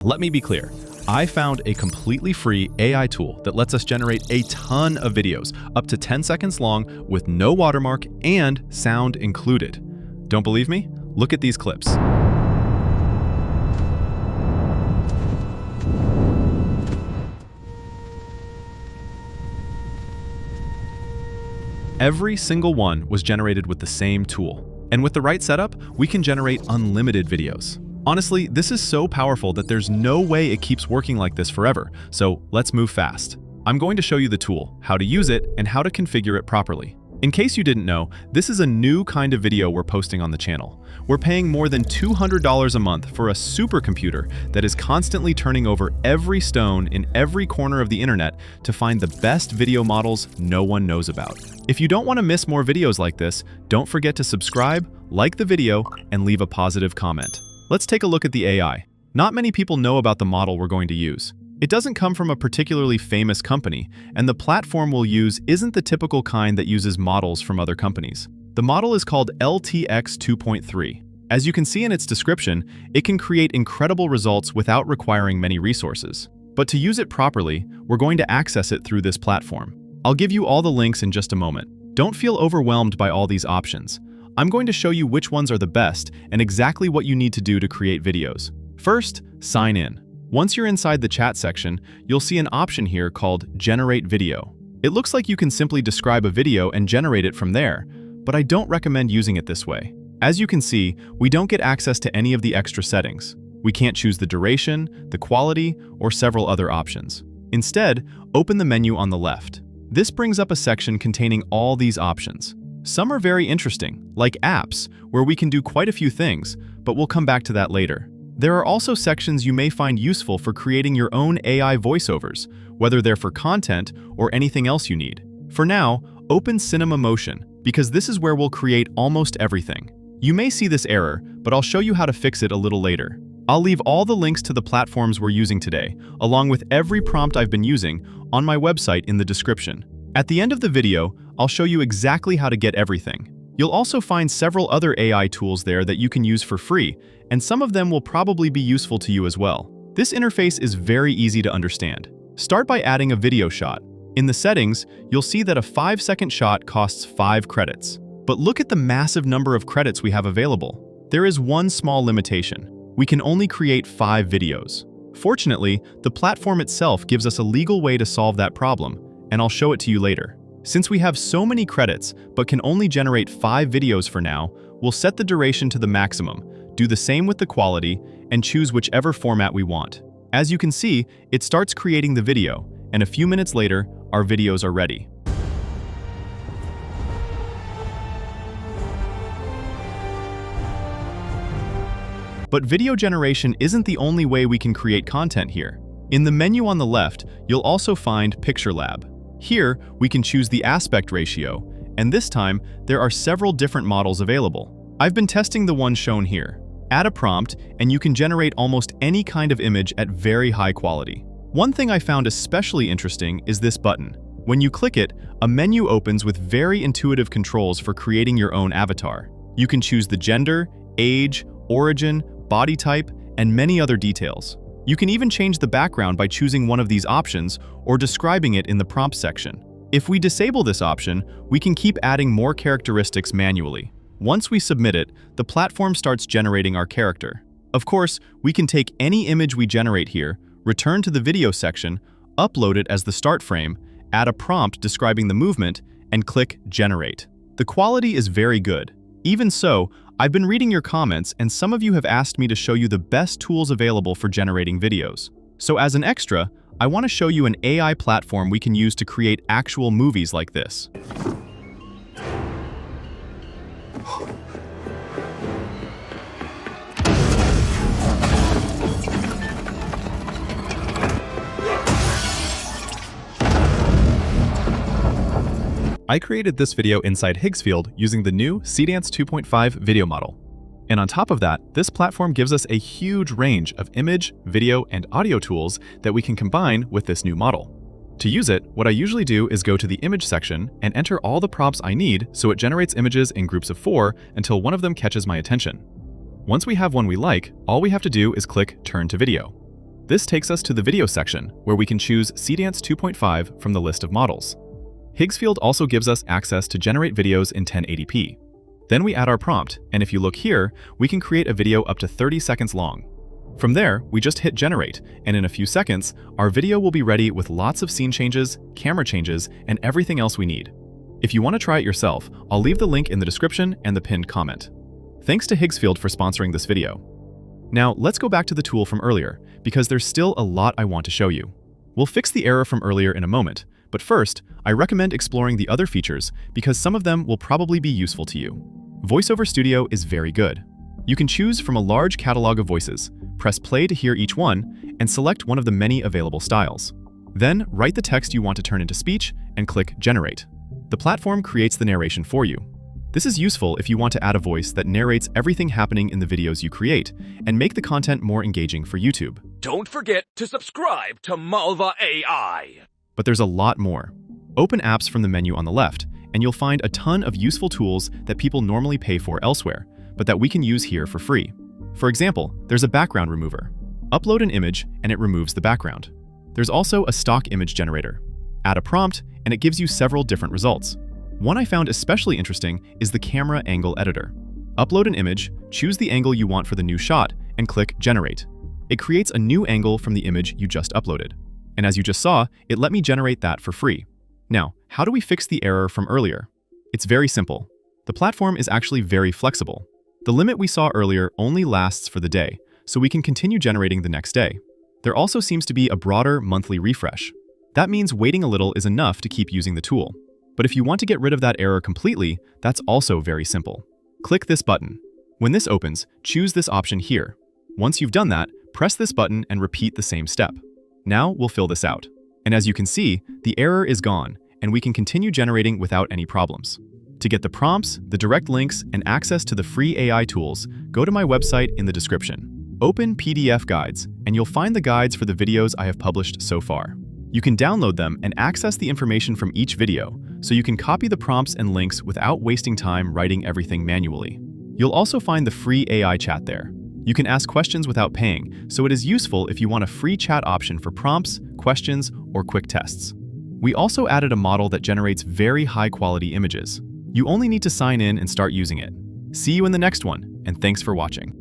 Let me be clear. I found a completely free AI tool that lets us generate a ton of videos, up to 10 seconds long, with no watermark and sound included. Don't believe me? Look at these clips. Every single one was generated with the same tool. And with the right setup, we can generate unlimited videos. Honestly, this is so powerful that there's no way it keeps working like this forever, so let's move fast. I'm going to show you the tool, how to use it, and how to configure it properly. In case you didn't know, this is a new kind of video we're posting on the channel. We're paying more than $200 a month for a supercomputer that is constantly turning over every stone in every corner of the internet to find the best video models no one knows about. If you don't want to miss more videos like this, don't forget to subscribe, like the video, and leave a positive comment. Let's take a look at the AI. Not many people know about the model we're going to use. It doesn't come from a particularly famous company, and the platform we'll use isn't the typical kind that uses models from other companies. The model is called LTX 2.3. As you can see in its description, it can create incredible results without requiring many resources. But to use it properly, we're going to access it through this platform. I'll give you all the links in just a moment. Don't feel overwhelmed by all these options. I'm going to show you which ones are the best and exactly what you need to do to create videos. First, sign in. Once you're inside the chat section, you'll see an option here called Generate Video. It looks like you can simply describe a video and generate it from there, but I don't recommend using it this way. As you can see, we don't get access to any of the extra settings. We can't choose the duration, the quality, or several other options. Instead, open the menu on the left. This brings up a section containing all these options. Some are very interesting, like apps, where we can do quite a few things, but we'll come back to that later. There are also sections you may find useful for creating your own AI voiceovers, whether they're for content or anything else you need. For now, open Cinema Motion, because this is where we'll create almost everything. You may see this error, but I'll show you how to fix it a little later. I'll leave all the links to the platforms we're using today, along with every prompt I've been using, on my website in the description. At the end of the video, I'll show you exactly how to get everything. You'll also find several other AI tools there that you can use for free, and some of them will probably be useful to you as well. This interface is very easy to understand. Start by adding a video shot. In the settings, you'll see that a 5-second shot costs 5 credits. But look at the massive number of credits we have available. There is one small limitation. We can only create 5 videos. Fortunately, the platform itself gives us a legal way to solve that problem, and I'll show it to you later. Since we have so many credits, but can only generate 5 videos for now, we'll set the duration to the maximum, do the same with the quality, and choose whichever format we want. As you can see, it starts creating the video, and a few minutes later, our videos are ready. But video generation isn't the only way we can create content here. In the menu on the left, you'll also find Picture Lab. Here, we can choose the aspect ratio, and this time, there are several different models available. I've been testing the one shown here. Add a prompt, and you can generate almost any kind of image at very high quality. One thing I found especially interesting is this button. When you click it, a menu opens with very intuitive controls for creating your own avatar. You can choose the gender, age, origin, body type, and many other details. You can even change the background by choosing one of these options or describing it in the prompt section. If we disable this option, we can keep adding more characteristics manually. Once we submit it, the platform starts generating our character. Of course, we can take any image we generate here, return to the video section, upload it as the start frame, add a prompt describing the movement, and click Generate. The quality is very good. Even so, I've been reading your comments, and some of you have asked me to show you the best tools available for generating videos. So as an extra, I want to show you an AI platform we can use to create actual movies like this. I created this video inside Higgsfield using the new Seedance 2.5 video model. And on top of that, this platform gives us a huge range of image, video, and audio tools that we can combine with this new model. To use it, what I usually do is go to the image section and enter all the prompts I need so it generates images in groups of 4 until one of them catches my attention. Once we have one we like, all we have to do is click Turn to Video. This takes us to the video section, where we can choose Seedance 2.5 from the list of models. Higgsfield also gives us access to generate videos in 1080p. Then we add our prompt, and if you look here, we can create a video up to 30 seconds long. From there, we just hit generate, and in a few seconds, our video will be ready with lots of scene changes, camera changes, and everything else we need. If you want to try it yourself, I'll leave the link in the description and the pinned comment. Thanks to Higgsfield for sponsoring this video. Now, let's go back to the tool from earlier, because there's still a lot I want to show you. We'll fix the error from earlier in a moment, but first, I recommend exploring the other features because some of them will probably be useful to you. VoiceOver Studio is very good. You can choose from a large catalog of voices, press play to hear each one, and select one of the many available styles. Then, write the text you want to turn into speech and click Generate. The platform creates the narration for you. This is useful if you want to add a voice that narrates everything happening in the videos you create and make the content more engaging for YouTube. Don't forget to subscribe to Malva AI. But there's a lot more. Open Apps from the menu on the left, and you'll find a ton of useful tools that people normally pay for elsewhere, but that we can use here for free. For example, there's a background remover. Upload an image and it removes the background. There's also a stock image generator. Add a prompt and it gives you several different results. One I found especially interesting is the camera angle editor. Upload an image, choose the angle you want for the new shot, and click Generate. It creates a new angle from the image you just uploaded. And as you just saw, it let me generate that for free. Now, how do we fix the error from earlier? It's very simple. The platform is actually very flexible. The limit we saw earlier only lasts for the day, so we can continue generating the next day. There also seems to be a broader monthly refresh. That means waiting a little is enough to keep using the tool. But if you want to get rid of that error completely, that's also very simple. Click this button. When this opens, choose this option here. Once you've done that, press this button and repeat the same step. Now we'll fill this out. And as you can see, the error is gone, and we can continue generating without any problems. To get the prompts, the direct links, and access to the free AI tools, go to my website in the description. Open PDF guides, and you'll find the guides for the videos I have published so far. You can download them and access the information from each video, so you can copy the prompts and links without wasting time writing everything manually. You'll also find the free AI chat there. You can ask questions without paying, so it is useful if you want a free chat option for prompts, questions, or quick tests. We also added a model that generates very high-quality images. You only need to sign in and start using it. See you in the next one, and thanks for watching.